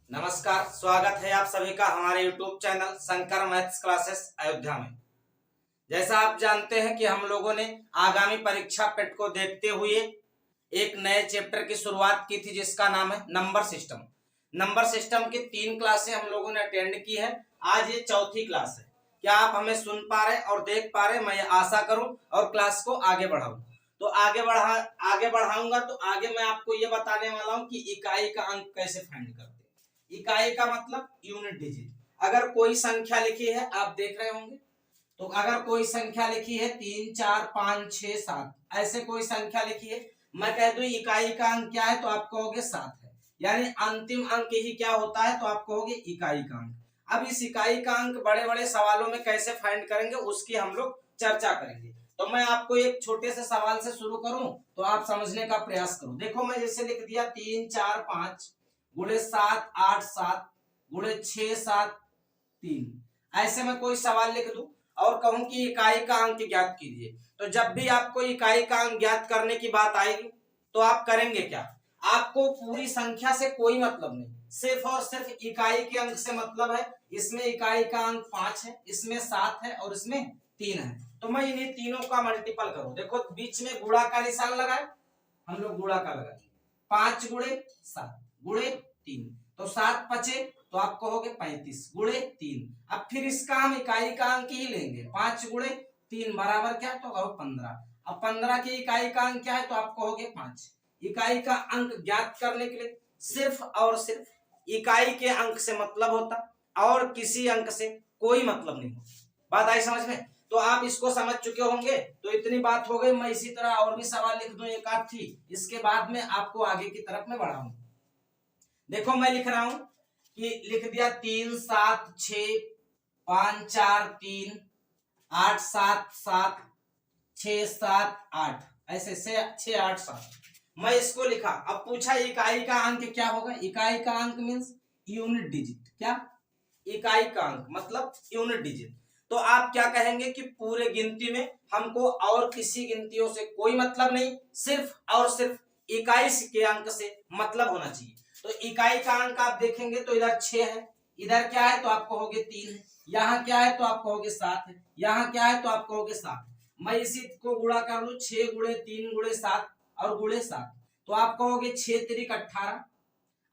नमस्कार, स्वागत है आप सभी का हमारे YouTube channel Shankar maths classes Ayodhya में। जैसा आप जानते हैं कि हम लोगों ने आगामी परीक्षा पेट को देखते हुए एक नए चैप्टर की शुरुआत की थी जिसका नाम है नंबर सिस्टम। नंबर सिस्टम की 3 क्लासें हम लोगों ने अटेंड की है। आज ये चौथी क्लास है। क्या आप हमें सुन पा रहे और देख पा रहे? मैं आशा करूं और क्लास को आगे बढ़ाऊं। तो आगे बढ़ाऊंगा तो आगे मैं आपको ये बताने वाला हूं कि इकाई का अंक कैसे फाइंड करते हैं। इकाई का मतलब यूनिट डिजिट। अगर कोई संख्या लिखी है, आप देख रहे होंगे, तो अगर कोई संख्या लिखी है 3 4 5 6 7, ऐसे कोई संख्या लिखी है, मैं कह दूं इकाई का अंक क्या है तो आप कहोगे 7 है, यानी अंतिम अंक ही क्या होता है तो आप कहोगे इकाई का अंक। अब इस इकाई का अंक बड़े बड़े सवालों में कैसे फाइंड करेंगे उसकी हम लोग चर्चा करेंगे। तो मैं आपको एक छोटे से सवाल से शुरू करूं तो आप समझने का प्रयास करो। देखो, मैं जैसे लिख दिया 3 4 5 गुणे 7 8 7 गुणे 6 7 3, ऐसे में कोई सवाल लिख दूं और कहूं कि इकाई का अंक ज्ञात कीजिए, तो जब भी आपको इकाई का अंक ज्ञात करने की बात आएगी तो आप करेंगे क्या? आपको पूरी संख्या से कोई मतलब नहीं, सिर्फ और सिर्फ इकाई के अंक से मतलब है। इसमें इकाई का अंक 5 है, इसमें 7 है और इसमें 3 है, तो मैं इन्हीं तीनों का मल्टीपल करूं। देखो, बीच में गुणा का निशान लगाए, हम लोग गुणा का लगाएंगे। 5 गुणे 7 गुणे 3, तो 7 बचे तो आप कहोगे 35 गुणे 3। अब फिर इसका हम इकाई का अंक ही लेंगे, 5 गुणे 3 बराबर क्या, तो कहो 15। अब 15 की इकाई का अंक क्या है तो आप कहोगे 5। इकाई का अंक ज्ञात करने के लिए सिर्फ और सिर्फ इकाई के अंक से मतलब होता और किसी अंक से कोई मतलब नहीं होता। बात आई समझ में? तो आप इसको समझ चुके होंगे। तो इतनी बात हो गई। मैं इसी तरह और भी सवाल लिख दूं एक आध थी, इसके बाद में आपको आगे की तरफ में बढ़ाऊंगा। देखो, मैं लिख रहा हूं कि लिख दिया 3 7 6 5 4 3 8 7 7 6 7 8, ऐसे से 6 8 7 मैं इसको लिखा। अब पूछा इकाई का अंक क्या होगा? इकाई का अंक मींस यूनिट डिजिट। क्या? इकाई का अंक मतलब यूनिट डिजिट। तो आप क्या कहेंगे कि पूरे गिनती में हमको और किसी गिनतियों से कोई मतलब नहीं, सिर्फ और सिर्फ इकाई के अंक से मतलब होना चाहिए। तो इकाई का अंक आप देखेंगे तो इधर 6 है, इधर क्या है तो आप कहोगे 3 है, यहाँ क्या है तो आप कहोगे 7 है, यहाँ क्या है तो आप कहोगे 7। मैं इसी को गुणा कर लूं, 6 गुणे 3 गुणे 7 और गुणे 7, तो आप कहोगे 6 तिरिक 18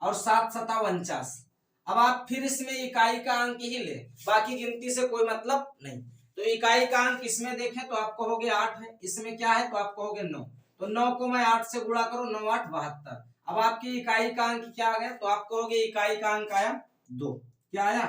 और 7 सता 49। अब आप फिर इसमें इकाई का अंक ही ले, बाकी गिनती से कोई मतलब नहीं। तो इकाई का अंक इसमें देखें तो आप कहोगे 8 है, इसमें क्या है तो आप कहोगे 9। तो 9 को मैं 8 से गुणा करूं, 9 8 72। अब आपकी इकाई का अंक क्या आ गया तो आप कहोगे इकाई का अंक आया 2। क्या आया?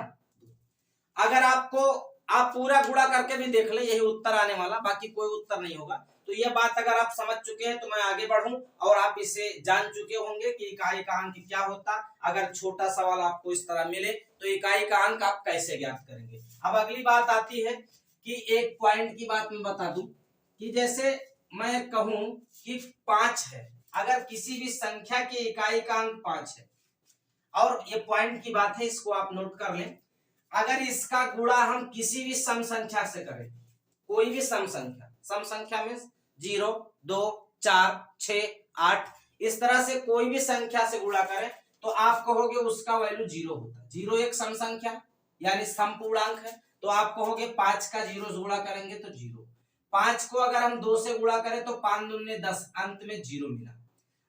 अगर आपको आप पूरा गुणा करके भी देख ले, यही उत्तर आने वाला, बाकी कोई उत्तर नहीं होगा। तो यह बात अगर आप समझ चुके हैं तो मैं आगे बढ़ूं और आप इसे जान चुके होंगे कि इकाई का अंक क्या होता। अगर छोटा सवाल आपको इस तरह मिले तो इकाई का अंक आप कैसे ज्ञात करेंगे। अब अगली बात आती है कि एक पॉइंट की बात मैं बता दूं कि जैसे मैं कहूं कि 5 है, अगर किसी भी संख्या की इकाई का अंक 5 है, और ये पॉइंट की बात है, इसको आप नोट कर लें। अगर इसका गुणा हम किसी भी सम संख्या से करें, कोई भी सम संख्या मींस 0 2 4 6 8, इस तरह से कोई भी संख्या से गुणा करें तो आप कहोगे उसका वैल्यू 0 होता है। 0 एक सम संख्या यानी समपूर्णांक है, तो आप कहोगे 5 का 0 से गुणा करेंगे तो 0। 5 को अगर हम 2 से गुणा करें तो 5 दूनी 10, अंत में 0 मिला।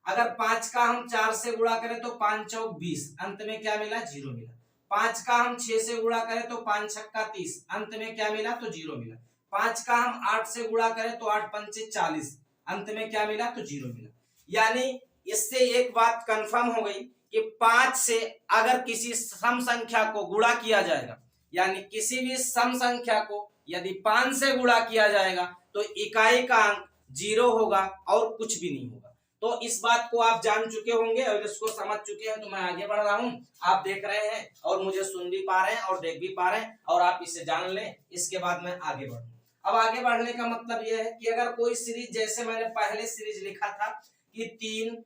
अगर 5 का हम 4 से गुणा करें तो 5 चौक 20, अंत में क्या मिला? 0 मिला। 5 का हम 6 से गुणा करें तो 5 छक्का 30, अंत में क्या मिला? तो 0 मिला। 5 का हम 8 से गुणा करें तो 8 पंचे 40, अंत में क्या मिला? तो 0 मिला। यानी इससे एक बात कंफर्म हो गई कि 5 से अगर किसी सम संख्या को गुणा किया जाएगा, यानी किसी भी सम संख्या को यदि 5 से गुणा किया जाएगा तो इकाई का अंक 0 होगा और कुछ भी नहीं होगा। तो इस बात को आप जान चुके होंगे और इसको समझ चुके हैं। तो मैं आगे बढ़ रहा हूं, आप देख रहे हैं और मुझे सुन भी पा रहे हैं और देख भी पा रहे हैं, और आप इसे जान लें, इसके बाद मैं आगे बढ़ूं। अब आगे बढ़ने का मतलब यह है कि अगर कोई सीरीज, जैसे मैंने पहले सीरीज लिखा था कि 3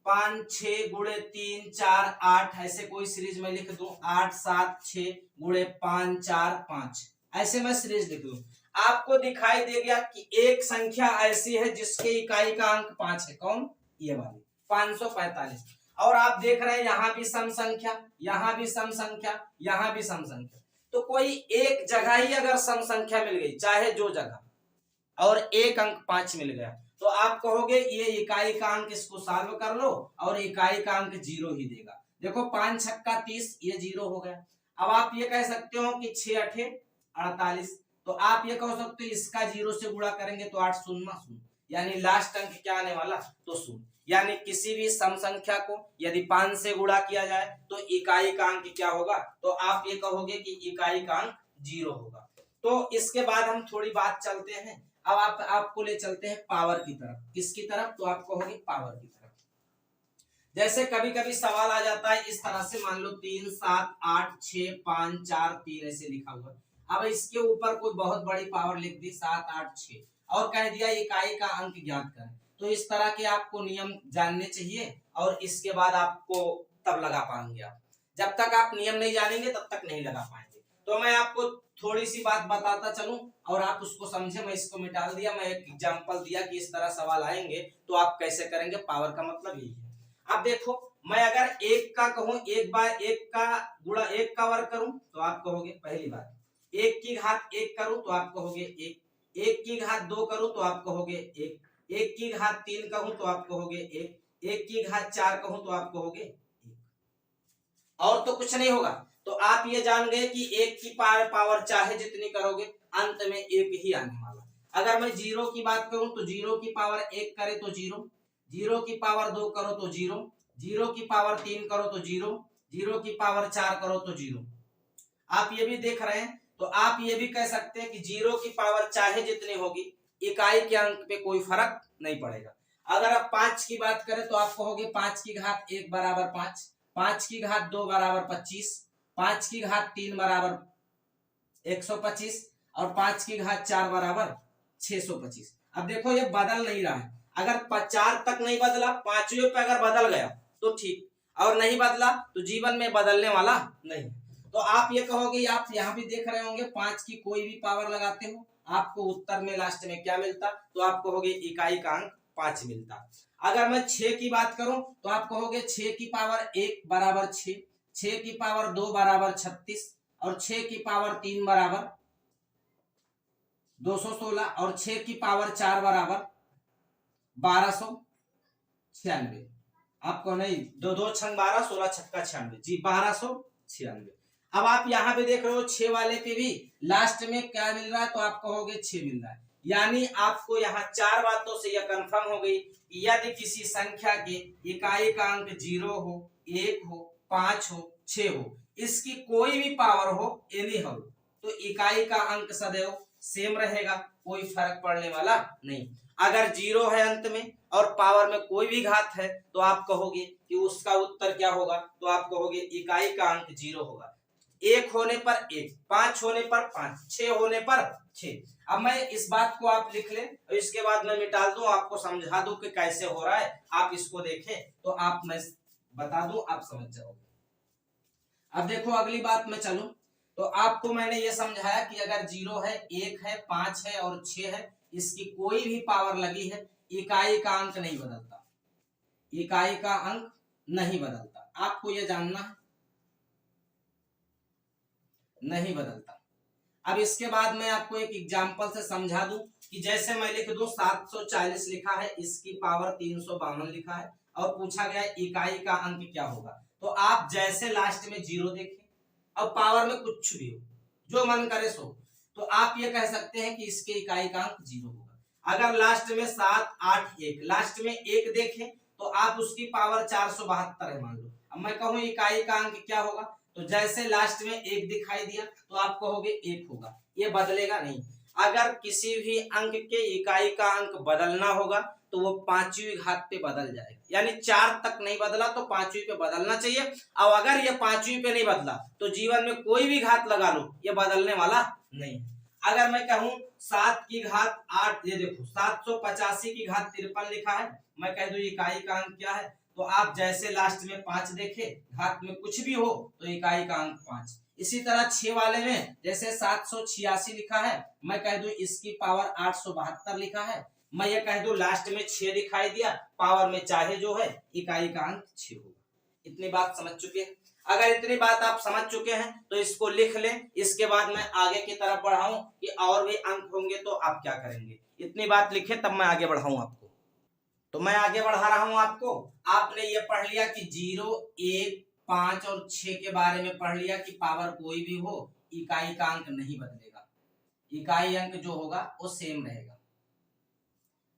5 6 गुणे 3 4 8, ऐसे कोई सीरीज में लिख दूं 8 7 6 गुणे 5 4 5, ऐसे मैं सीरीज लिख दूं, आपको दिखाई दे गया कि एक संख्या ऐसी है जिसके इकाई का अंक 5 है। कौन? ये वाली 545। और आप देख रहे हैं यहाँ भी सम संख्या, यहाँ भी सम संख्या, यहाँ भी सम संख्या। तो कोई एक जगह ही अगर सम संख्या मिल गई, चाहे जो जगह, और एक अंक 5 मिल गया, तो आप कहोगे ये इकाई का अंक, इसको सॉल्व कर लो और इकाई का अंक 0 ही देगा। देखो 5 छक्का 30, ये 0 हो गया। अब आप ये कह सकते हो कि 6 अठे 48, तो आप ये कह सकते हो इसका 0 से गुणा करेंगे तो 8 शून्य शून्य, यानी लास्ट अंक क्या आने वाला, तो शून्य। यानी किसी भी सम संख्या को यदि 5 से गुणा किया जाए तो इकाई का अंक क्या होगा, तो आप ये कहोगे कि इकाई का अंक 0 होगा। तो इसके बाद हम थोड़ी बात चलते हैं, अब आपको ले चलते हैं पावर की तरफ। किसकी तरफ, तो आप कहोगे पावर की तरफ। जैसे कभी कभी सवाल आ जाता है इस तरह से, मान लो 3 7 8 6 5 4 3 ऐसे लिखा हुआ, अब इसके ऊपर कोई बहुत बड़ी पावर लिख दी 7 8 6 और कह दिया इकाई का अंक ज्ञात करें। तो इस तरह के आपको नियम जानने चाहिए और इसके बाद आपको तब लगा पाएंगे आप। जब तक आप नियम नहीं जानेंगे तब तक नहीं लगा पाएंगे। तो मैं आपको थोड़ी सी बात बताता चलूं और आप उसको समझे। मैं इसको मिटा दिया, मैं एक एग्जांपल दिया कि इस तरह सवाल आएंगे तो आप कैसे करेंगे। पावर का मतलब यही है। अब देखो, मैं अगर एक का कहूं, एक बार एक का गुणा एक का वर्ग करूं तो आप कहोगे, पहली बात, एक की घात एक करूं तो आप कहोगे एक, एक की घात 2 करूं तो आप कहोगे एक, एक की घात 3 कहूं तो आप कहोगे एक, एक की घात 4 कहूं तो आप कहोगे एक, और तो कुछ नहीं होगा। तो आप ये जान गए कि एक की पावर चाहे जितनी करोगे अंत में एक ही आने वाला। अगर मैं 0 की बात करूं तो 0 की पावर 1 करे तो 0, 0 की पावर 2 करो तो 0, 0 की पावर 3 करो तो 0, 0 की पावर 4 करो तो 0। आप ये भी देख रहे हैं, तो आप ये भी कह सकते हैं कि 0 की पावर चाहे जितनी होगी इकाई के अंक पे कोई फर्क नहीं पड़ेगा। अगर आप 5 की बात करें तो आप कहोगे 5 की घात 1 बराबर 5, 5 की घात 2 बराबर 25, 5 की घात 3 बराबर 125 और 5 की घात 4 बराबर 625। अब देखो ये बदल नहीं रहा है। अगर 4 तक नहीं बदला, 5वें पे अगर बदल गया तो ठीक, और नहीं बदला तो जीवन में बदलने वाला नहीं। तो आप ये कहोगे, आप यहाँ भी देख रहे होंगे 5 की कोई भी पावर लगाते हो आपको उत्तर में लास्ट में क्या मिलता, तो आप कहोगे इकाई का अंक 5 मिलता। अगर मैं 6 की बात करूं तो आप कहोगे 6 की पावर 1 बराबर 6, 6 की पावर 2 बराबर 36 और 6 की पावर 3 बराबर 216 और 6 की पावर 4 बराबर 1296। आपको नहीं, 2 2 छंग 12, 16 छक्का 96, जी 1296। अब आप यहाँ पे देख रहे हो 6 वाले पे भी लास्ट में क्या मिल रहा है, तो आप कहोगे 6 मिल रहा है। यानी आपको यहाँ 4 बातों से यह कंफर्म हो गई, यदि किसी संख्या के इकाई का अंक 0 हो, 1 हो, 5 हो, 6 हो, इसकी कोई भी पावर हो, एनी हो, तो इकाई का अंक सदैव सेम रहेगा, कोई फर्क पड़ने वाला नहीं। अगर 0 है अंत में और पावर में कोई भी घात है तो आप कहोगे कि उसका उत्तर क्या होगा, तो आप कहोगे इकाई का अंक 0 होगा। 1 होने पर 1, 5 होने पर 5, 6 होने पर 6। अब मैं इस बात को आप लिख लें और इसके बाद मैं मिटा दूं, आपको समझा दूं कि कैसे हो रहा है। आप इसको देखें तो आप, मैं बता दूं, आप समझ जाओगे। अब देखो अगली बात में चलूं तो आपको मैंने ये समझाया कि अगर 0 है, 1 है, 5 है और 6 है, इसकी कोई भी पावर लगी है, इकाई का अंक नहीं बदलता, इकाई का अंक नहीं बदलता। आपको यह जानना है, नहीं बदलता। अब इसके बाद मैं आपको एक एग्जांपल से समझा दूं कि जैसे मैं लिख दूं 740 लिखा है, इसकी पावर 352 लिखा है और पूछा गया इकाई का अंक क्या होगा, तो आप जैसे लास्ट में 0 देखें, अब पावर में कुछ भी हो, जो मन करे सो, तो आप ये कह सकते हैं कि इसके इकाई का अंक 0 होगा। अगर लास्ट में 7 8 1, लास्ट में 1 देखें तो आप उसकी पावर 472 है मान लो। अब मैं कहूं इकाई का अंक क्या होगा, तो जैसे लास्ट में 1 दिखाई दिया तो आप कहोगे 1 होगा, ये बदलेगा नहीं। अगर किसी भी अंक के इकाई का अंक बदलना होगा तो वो 5वीं घात पे बदल जाएगा, यानी 4 तक नहीं बदला तो 5वीं पे बदलना चाहिए। और अगर ये 5वीं पे नहीं बदला तो जीवन में कोई भी घात लगा लो, ये बदलने वाला नहीं। अगर मैं कहूं 7 की घात 8, ये देखो 785 की घात 53 लिखा है, मैं कह दूं इकाई का अंक क्या है, तो आप जैसे लास्ट में 5 देखे, घात में कुछ भी हो तो इकाई का अंक 5। इसी तरह 6 वाले में जैसे 786 लिखा है, मैं कह दूं इसकी पावर 872 लिखा है, मैं ये कह दूं लास्ट में 6 दिखाई दिया, पावर में चाहे जो है इकाई का अंक 6 होगा। इतनी बात समझ चुके हैं? अगर इतनी बात आप समझ चुके हैं तो इसको लिख लें। इसके बाद मैं आगे की तरफ बढ़ाऊं कि और भी अंक होंगे तो आप क्या करेंगे। इतनी बात लिखे तब मैं आगे बढ़ाऊं आपको। तो मैं आगे बढ़ा रहा हूं आपको। आपने ये पढ़ लिया कि 0, 1, 5 और 6 के बारे में पढ़ लिया कि पावर कोई भी हो, इकाई का अंक नहीं बदलेगा, इकाई अंक जो होगा वो सेम रहेगा,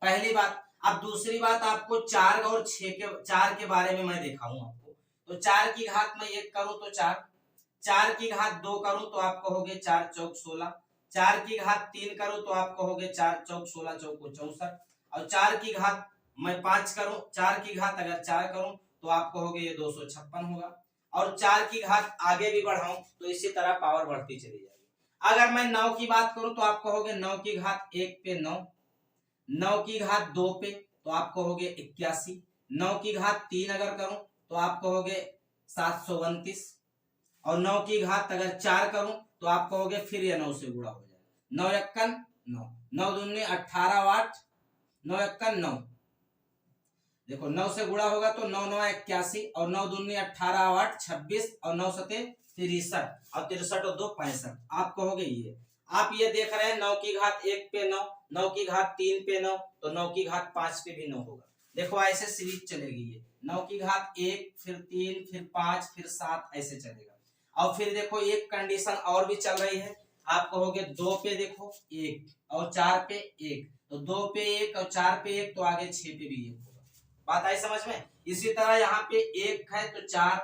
पहली बात। अब दूसरी बात आपको 4 और 4 के बारे में मैं दिखाऊं आपको। तो 4 की घात में 1 करूं तो 4, 4 की घात 2 करूं तो आप कहोगे 4 चौक 16, 4 की घात 3 करूं तो आप कहोगे 4 चौक 16 चौको 64, और 4 की घात मैं 5 करूं, 4 की घात अगर 4 करूं तो आप कहोगे ये 256 होगा। और 4 की घात आगे भी बढ़ाऊं तो इसी तरह पावर बढ़ती चली जाएगी। अगर मैं 9 की बात करूं तो आप कहोगे 9 की घात 1 पे 9, 9 की घात 2 पे तो आप कहोगे 81, 9 की घात 3 अगर करूं तो आप कहोगे 729, और 9 की घात अगर 4 करूं तो आप कहोगे फिर ये 9 से गुणा हो जाएगा, 9 एक्कन 9, 9 दूनी 18 वाट, 9 एक्कन 9, देखो 9 से गुणा होगा तो 9 9 81, और 9 दूनी 18 वाट 26, और 9 सते 63, और 63 और 2 65, आप कहोगे ये। आप ये देख रहे हैं 9 की घात 1 पे 9, 9 की घात 3 पे 9, तो 9 की घात 5 पे भी 9 होगा। देखो ऐसे सीरीज चलेगी ये, 9 की घात 1 फिर 3 फिर 5 फिर 7 ऐसे चलेगा। और फिर देखो एक कंडीशन और भी चल रही है, आप कहोगे 2 पे देखो 1 और 4 पे 1, तो 2 पे 1 और 4 पे 1 तो आगे 6 पे भी 1 होगा। बात आई समझ में? इसी तरह यहाँ पे 1 है तो 4,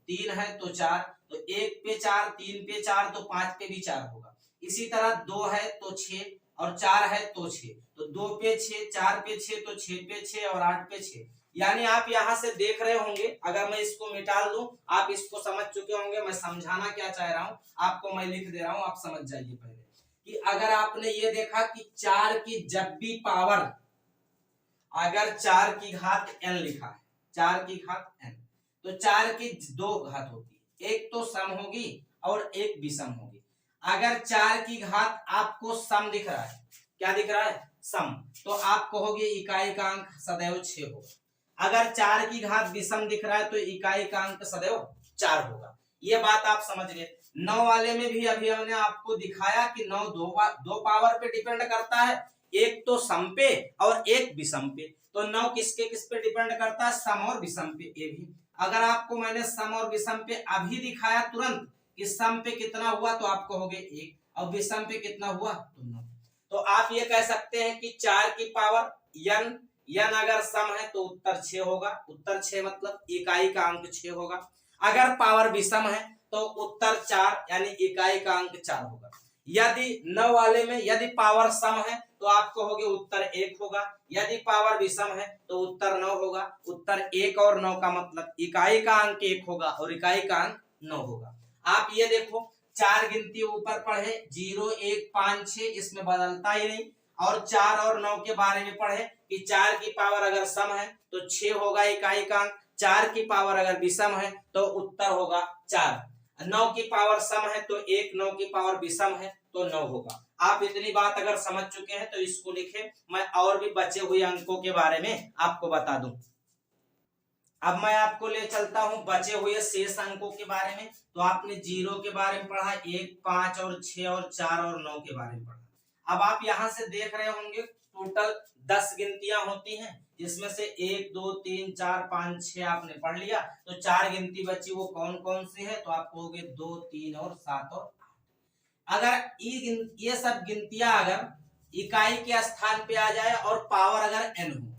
3 है तो 4, तो 1 पे 4, 3 पे 4 तो 5 पे भी 4 होगा। इसी तरह 2 है तो 6, और 4 है तो 6, तो 2 पे 6, 4 पे 6 तो 6 पे 6 और 8 पे 6। यानी आप यहाँ से देख रहे होंगे, अगर मैं इसको मिटा दूं आप इसको समझ चुके होंगे। मैं समझाना क्या चाह रहा हूं आपको, मैं लिख दे रहा हूं, आप समझ जाइए पहले कि अगर आपने ये देखा कि 4 की जब भी पावर, अगर 4 की घात n लिखा है, 4 की घात n, तो 4 की 2 घात होती है, एक तो सम होगी और एक विषम होगी। अगर 4 की घात आपको सम दिख रहा है, क्या दिख रहा है? सम, तो आप कहोगे इकाई का अंक सदैव 6 होगा। अगर 4 की घात विषम दिख रहा है तो इकाई का अंक सदैव 4 होगा। ये बात आप समझ गए। 9 वाले में भी अभी हमने आपको दिखाया कि 9 दो पावर पे डिपेंड करता है, एक तो सम पे और एक विषम पे। तो 9 किसके किस पे डिपेंड करता है? सम और विषम पे। ये भी अगर आपको मैंने सम और विषम पे अभी दिखाया तुरंत कि सम पे कितना हुआ तो आप कहोगे 1, और विषम पे कितना हुआ तो 9। तो आप ये कह सकते हैं कि 4 की पावर n, n अगर सम है तो उत्तर 6 होगा, उत्तर 6 मतलब इकाई का अंक 6 होगा। अगर पावर विषम है तो उत्तर 4 यानी इकाई का अंक 4 होगा। यदि 9 वाले में यदि पावर सम है तो आप कहोगे उत्तर 1 होगा, यदि पावर विषम है तो उत्तर 9 होगा। उत्तर 1 और 9 का मतलब इकाई का अंक 1 होगा और इकाई का अंक 9 होगा। आप ये देखो 4 गिनती ऊपर पढ़े 0, 1, 5, 6, इसमें बदलता ही नहीं। और 4 और 9 के बारे में पढ़े कि 4 की पावर अगर सम है तो 6 होगा इकाई का अंक, 4 की पावर अगर विषम है तो उत्तर होगा 4, 9 की पावर सम है तो 1, 9 की पावर विषम है तो 9 होगा। आप इतनी बात अगर समझ चुके हैं तो इसको लिखें। मैं और भी बचे हुए अंकों के बारे में आपको बता दूं। अब मैं आपको ले चलता हूं बचे हुए शेष अंकों के बारे में। तो आपने 0 के बारे में पढ़ा, 1, 5 और 6 और 4 और 9 के बारे में पढ़ा। अब आप यहां से देख रहे होंगे टोटल 10 गिनतियां होती हैं, जिसमें से 1, 2, 3, 4, 5, 6 आपने पढ़ लिया। तो 4 गिनती बची, वो कौन कौन सी है? तो आप कहोगे 2, 3 और 7 और 8। अगर ये सब गिनतियां अगर इकाई के स्थान पे आ जाए और पावर अगर n हो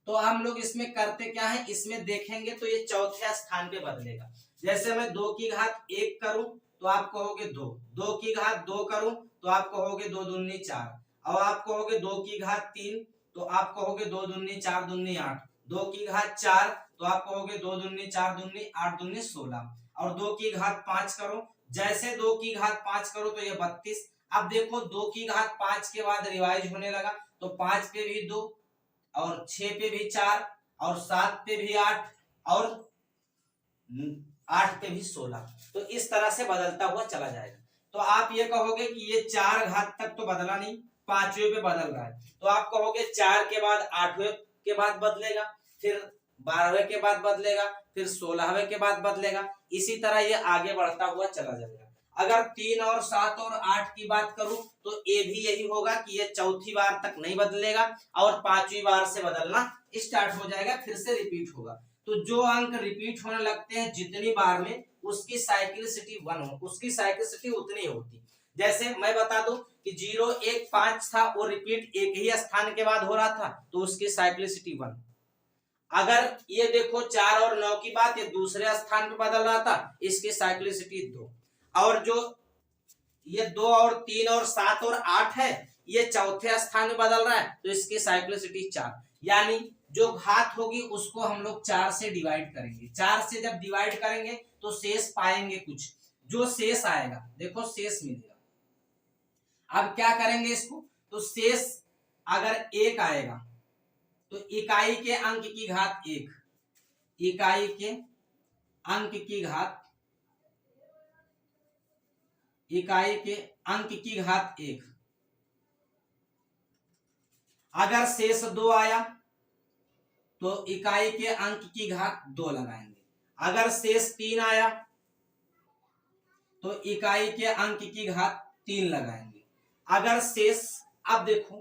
तो हम लोग इसमें करते क्या है, इसमें देखेंगे तो ये चौथे स्थान पे बदलेगा। जैसे मैं 2 की घात 1 करूं तो आप कहोगे 2, 2 की घात 2 करूं तो आप कहोगे 2 दूनी 4, और आप कहोगे 2 की घात 3 तो आप कहोगे 2 दूनी 4 दूनी 8, 2 की घात 4 तो आप कहोगे 2 दूनी 4 दूनी 8 दूनी 16, और 2 की घात 5 करो, जैसे 2 की घात 5 करो तो ये 32। अब देखो 2 की घात 5 के बाद रिवाइज होने लगा, तो 5 पे भी 2 और 6 पे भी 4 और 7 पे भी 8 और 8 पे भी 16। तो इस तरह से बदलता हुआ चला जाएगा। तो आप ये कहोगे कि ये 4 घात तक तो बदला नहीं, 5वें पे बदल रहा है, तो आप कहोगे 4 के बाद 8वें के बाद बदलेगा, फिर 12वें के बाद बदलेगा, फिर 16वें के बाद बदलेगा, इसी तरह ये आगे बढ़ता हुआ चला जाएगा। अगर 3 और 7 और 8 की बात करूं तो ये भी यही होगा कि ये चौथी बार तक नहीं बदलेगा और 5वीं बार से बदलना स्टार्ट हो जाएगा, फिर से रिपीट होगा। तो जो अंक रिपीट होने लगते हैं जितनी बार में, उसकी साइक्लिसिटी 1 हो, उसकी साइक्लिसिटी उतनी होती। जैसे मैं बता दूं कि 0 1 5 था, वो रिपीट एक ही स्थान के बाद हो रहा था, तो उसकी साइक्लिसिटी 1। अगर ये देखो 4 और 9 की बात, ये दूसरे स्थान पे बदल रहा था, इसकी साइक्लिसिटी 2। और जो ये 2 और 3 और 7 और 8 है, ये चौथे स्थान में बदल रहा है, तो इसकी साइक्लिसिटी 4। यानी जो घात होगी उसको हम लोग 4 से डिवाइड करेंगे। 4 से जब डिवाइड करेंगे तो शेष पाएंगे कुछ, जो शेष आएगा देखो शेष मिलेगा। अब क्या करेंगे इसको, तो शेष अगर 1 आएगा तो इकाई के अंक की घात 1, इकाई के अंक की घात, इकाई के अंक की घात 1। अगर शेष 2 आया तो इकाई के अंक की घात 2 लगाएंगे। अगर शेष 3 आया तो इकाई के अंक की घात 3 लगाएंगे। अगर शेष, अब देखो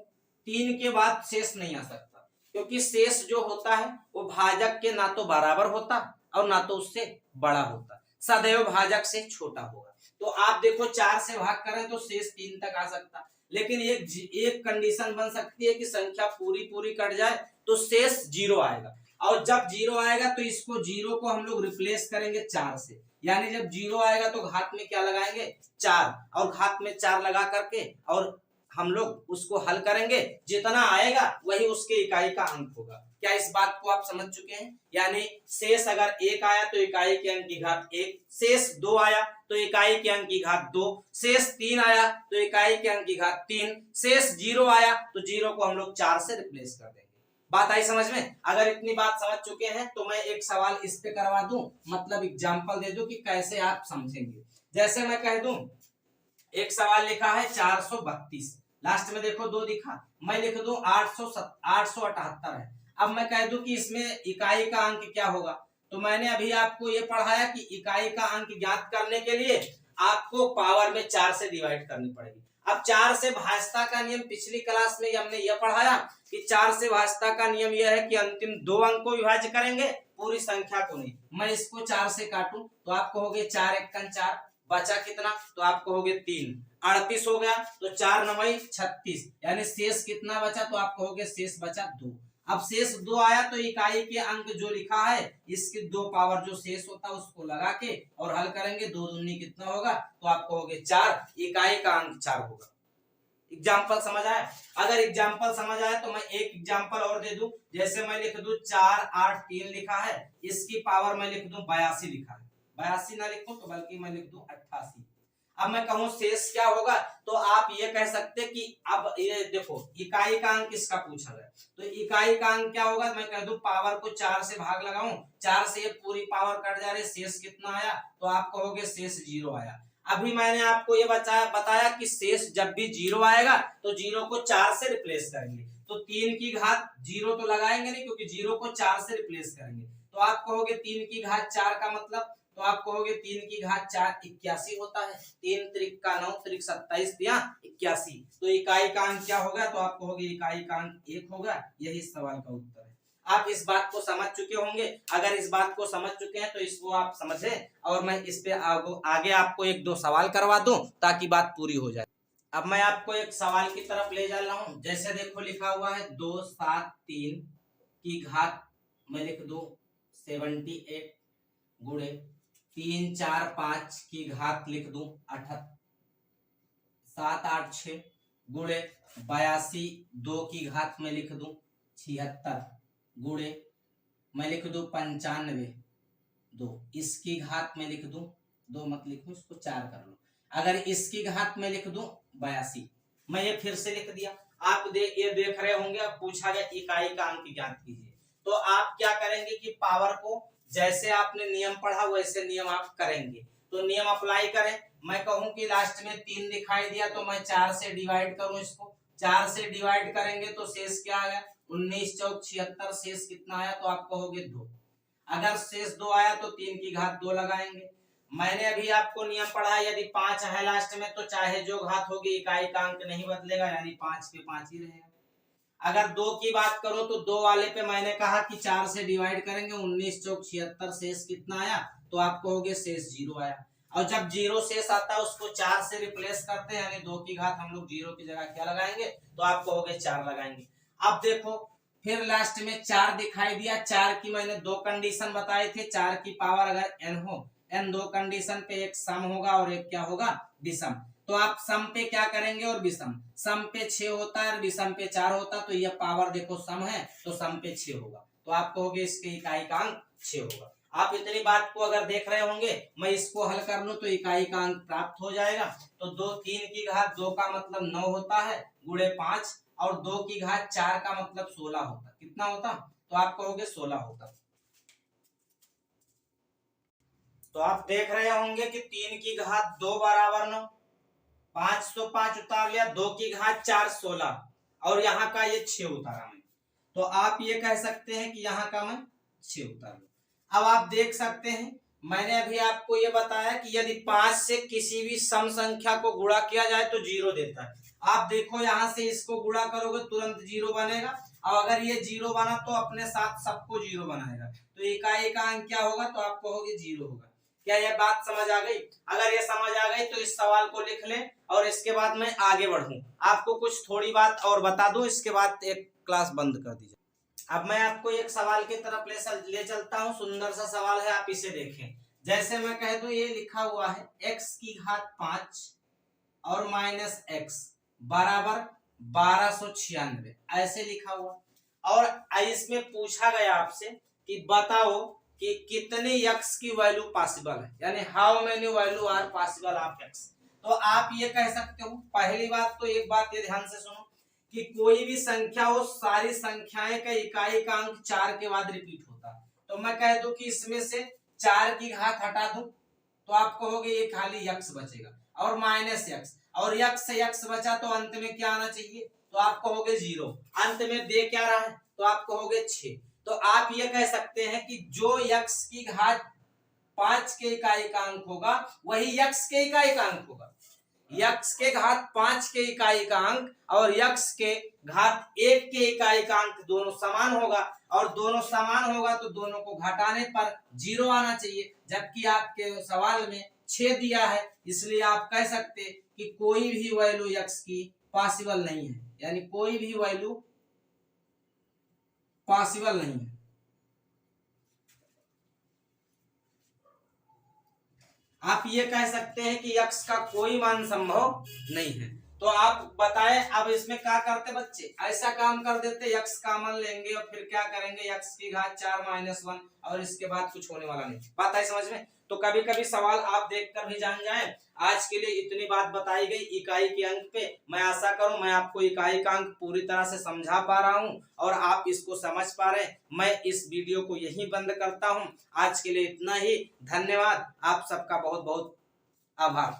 3 के बाद शेष नहीं आ सकता, क्योंकि शेष जो होता है वो भाजक के ना तो बराबर होता और ना तो उससे बड़ा होता, सदैव भाजक से छोटा होगा। तो आप देखो 4 से भाग करें तो शेष 3 तक आ सकता, लेकिन एक कंडीशन बन सकती है कि संख्या पूरी कट जाए तो शेष 0 आएगा, और जब 0 आएगा तो इसको 0 को हम लोग रिप्लेस करेंगे 4 से। यानी जब 0 आएगा तो घात में क्या लगाएंगे, 4, और घात में 4 लगा करके और हम लोग उसको हल करेंगे, जितना आएगा वही उसके इकाई का अंक होगा। क्या इस बात को आप समझ चुके हैं? यानी शेष अगर 1 आया तो इकाई के अंक की घात 1, शेष 2 आया तो इकाई के अंक की घात 2, शेष 3 आया तो इकाई के अंक की घात 3, शेष 0 आया तो 0 को हम लोग 4 से रिप्लेस कर देंगे। बात आई समझ में? अगर इतनी बात समझ चुके हैं तो मैं एक सवाल इस पे करवा दूं, मतलब एग्जांपल दे दूं कि कैसे आप समझेंगे। जैसे मैं कह दूं, एक सवाल लिखा है 432, लास्ट में देखो 2 दिखा, मैं लिख दूं 878 है। अब मैं कह दूं कि इसमें इकाई का अंक क्या होगा, तो मैंने अभी आपको ये पढ़ाया कि इकाई का अंक ज्ञात करने के लिए आपको पावर में 4 से डिवाइड करनी पड़ेगी। अब 4 से भाजता का नियम, पिछली क्लास में हमने यह पढ़ाया कि 4 से भाजता का नियम यह है कि अंतिम 2 अंक को विभाज्य करेंगे, पूरी संख्या को नहीं। मैं इसको 4 से काटूं तो आप कहोगे 4 एकम 4, बचा कितना, तो आप कहोगे 3, 38 हो गया, तो 4 9 36, यानी शेष कितना बचा, तो आप कहोगे शेष बचा 2। अब शेष 2 आया तो इकाई के अंक जो लिखा है इसकी 2 पावर जो शेष होता है उसको लगा के और हल करेंगे, 2 दूनी कितना होगा, तो आप कहोगे 4, इकाई का अंक 4 होगा। एग्जाम्पल समझ आया? अगर एग्जाम्पल समझ आया तो मैं एक एग्जाम्पल और दे दूं। जैसे मैं लिख दूं 4 8 3 लिखा है, इसकी पावर मैं लिख दूं 82 लिखा है, 82 ना लिखूं तो बल्कि मैं लिख दूं 88। अब मैं कहूं शेष क्या होगा, तो आप ये कह सकते कि अब ये देखो इकाई का अंक इसका पूछा गया, तो इकाई का अंक क्या होगा, मैं कह दूं पावर को 4 से भाग लगाऊं, 4 से ये पूरी पावर कट जा रही, शेष कितना आया, तो आप कहोगे शेष 0 आया। अभी मैंने आपको ये बताया कि शेष जब भी 0 आएगा तो 0 को 4 से रिप्लेस करेंगे, तो 3 की घात 0 तो लगाएंगे नहीं, क्योंकि 0 को 4 से रिप्लेस करेंगे, तो आप कहोगे 3 की घात 4 का मतलब, तो आप कहोगे 3 की घात 4 81 होता है, 3 त्रिक का 9 त्रिक 27 दिया 81, तो इकाई का अंक क्या होगा, तो आप कहोगे इकाई का अंक 1 होगा। यही सवाल का उत्तर है। आप इस बात को समझ चुके होंगे। अगर इस बात को समझ चुके हैं तो इसको आप समझे, और मैं इस पे आगे आपको 1-2 सवाल करवा दूं ताकि बात पूरी हो जाए। अब मैं आपको एक सवाल की तरफ ले जा रहा हूं। जैसे देखो लिखा हुआ है 2 7 3 की घात, मैं लिख दूं 78 गुणे 3 4 5 की घात लिख दूं 78, 7 8 6 गुणे 82 2 की घात में लिख दूं 76 गुणे मैं लिख दूं 95 2, इसकी घात में लिख दूं 2 मत लिखूं, इसको 4 कर लो। अगर इसकी घात में लिख दूं 82, मैं ये फिर से लिख दिया। आप ये देख रहे होंगे, अब पूछा गया इकाई का अंक ज्ञात कीजिए, तो आप क्या करेंगे कि पावर को जैसे आपने नियम पढ़ा वैसे नियम आप करेंगे, तो नियम अप्लाई करें। मैं कहूं कि लास्ट में 3 दिखाई दिया तो मैं 4 से डिवाइड करूं, इसको 4 से डिवाइड करेंगे तो शेष क्या आ गया 19 चौक 76, शेष कितना आया तो आप कहोगे 2। अगर शेष 2 आया तो 3 की घात 2 लगाएंगे। मैंने अभी आपको नियम पढ़ा है, यदि 5 है लास्ट में तो चाहे जो घात होगी इकाई का अंक नहीं बदलेगा, यानी 5 पे 5 ही रहेगा। अगर 2 की बात करो तो 2 वाले पे मैंने कहा कि 4 से डिवाइड करेंगे, 19 चौक 76, शेष कितना आया तो आप कहोगे शेष 0 आया। और जब 0 शेष आता है उसको 4 से रिप्लेस करते हैं, यानी 2 की घात हम लोग 0 की जगह क्या लगाएंगे तो आप कहोगे 4 लगाएंगे। अब देखो फिर लास्ट में 4 दिखाई दिया, 4 की मैंने 2 कंडीशन बताए थे, 4 की पावर अगर n हो, n 2 कंडीशन पे एक सम होगा और एक क्या होगा विषम। तो आप सम पे क्या करेंगे और विषम, सम पे 6 होता है और विषम पे 4 होता, तो यह पावर देखो सम है तो सम पे 6 होगा, तो आप कहोगे इसके इकाई का अंक 6 होगा। आप इतनी बात को अगर देख रहे होंगे, मैं इसको हल कर लूं तो इकाई का अंक प्राप्त हो जाएगा। तो 2 3 की घात 2 का मतलब 9 होता है गुणे 5, और 2 की घात 4 का मतलब 16 होता। कितना होता तो आप कहोगे 16 होता। तो आप देख रहे होंगे कि 3 की घात 2 बराबर 9, 5 तो 5 उतार लिया, 2 की घात 4 16, और यहाँ का ये 6 उतारा मैं, तो आप ये कह सकते हैं कि यहाँ का मैं 6 उतार लूं। अब आप देख सकते हैं मैंने अभी आपको ये बताया कि यदि 5 से किसी भी सम संख्या को गुणा किया जाए तो 0 देता है। आप देखो यहाँ से इसको गुणा करोगे तुरंत 0 बनेगा, और अगर ये 0 बना तो अपने साथ सबको 0 बनाएगा, तो इकाई का अंक क्या होगा तो आप कहोगे 0 होगा। क्या यह बात समझ आ गई? अगर ये समझ आ गई तो इस सवाल को लिख लें, और इसके बाद मैं आगे बढ़ूं, आपको कुछ थोड़ी बात और बता दूं, इसके बाद एक क्लास बंद कर दीजिए। अब मैं आपको एक सवाल की तरफ ले चलता हूं, सुंदर सा सवाल है, आप इसे देखें। जैसे मैं कह दूं ये लिखा हुआ है x की घात 5 और माइनस x बराबर 1296, ऐसे लिखा हुआ, और इसमें पूछा गया आपसे कि बताओ कि कितने x की वैल्यू पॉसिबल है, यानी how many value are possible of x। तो आप ये कह सकते हो, पहली बात तो एक बात ये ध्यान से सुनो कि कोई भी संख्या हो, सारी संख्याएं का इकाई का अंक 4 के बाद रिपीट होता है। तो मैं कह दूं कि इसमें से 4 की घात हटा दूं तो आप कहोगे ये खाली x बचेगा, और माइनस x, और x से x बचा तो अंत में क्या आना चाहिए तो आप कहोगे 0, अंत में दे क्या रहा है तो आप कहोगे 6। तो आप ये कह सकते हैं कि जो x की घात 5 के इकाई का अंक होगा वही x के इकाई का अंक होगा। x के घात 5 के इकाई का अंक और x के घात 1 के इकाई का अंक दोनों समान होगा, और दोनों समान होगा तो दोनों को घटाने पर 0 आना चाहिए, जबकि आपके सवाल में 6 दिया है, इसलिए आप कह सकते कि कोई भी वैल्यू x की पॉसिबल नहीं है, यानी कोई भी वैल्यू पॉसिबल नहीं है। आप ये कह सकते हैं कि x का कोई मान संभव नहीं है। तो आप बताएं अब इसमें क्या करते बच्चे, ऐसा काम कर देते, x का मान लेंगे और फिर क्या करेंगे x की घात 4 माइनस 1, और इसके बाद कुछ होने वाला नहीं। बात है समझ में? तो कभी कभी सवाल आप देखकर भी जान जाएं। आज के लिए इतनी बात बताई गई इकाई के अंक पे। मैं आशा करूं मैं आपको इकाई का अंक पूरी तरह से समझा पा रहा हूं और आप इसको समझ पा रहे हैं। मैं इस वीडियो को यहीं बंद करता हूं। आज के लिए इतना ही। धन्यवाद। आप सबका बहुत बहुत आभार।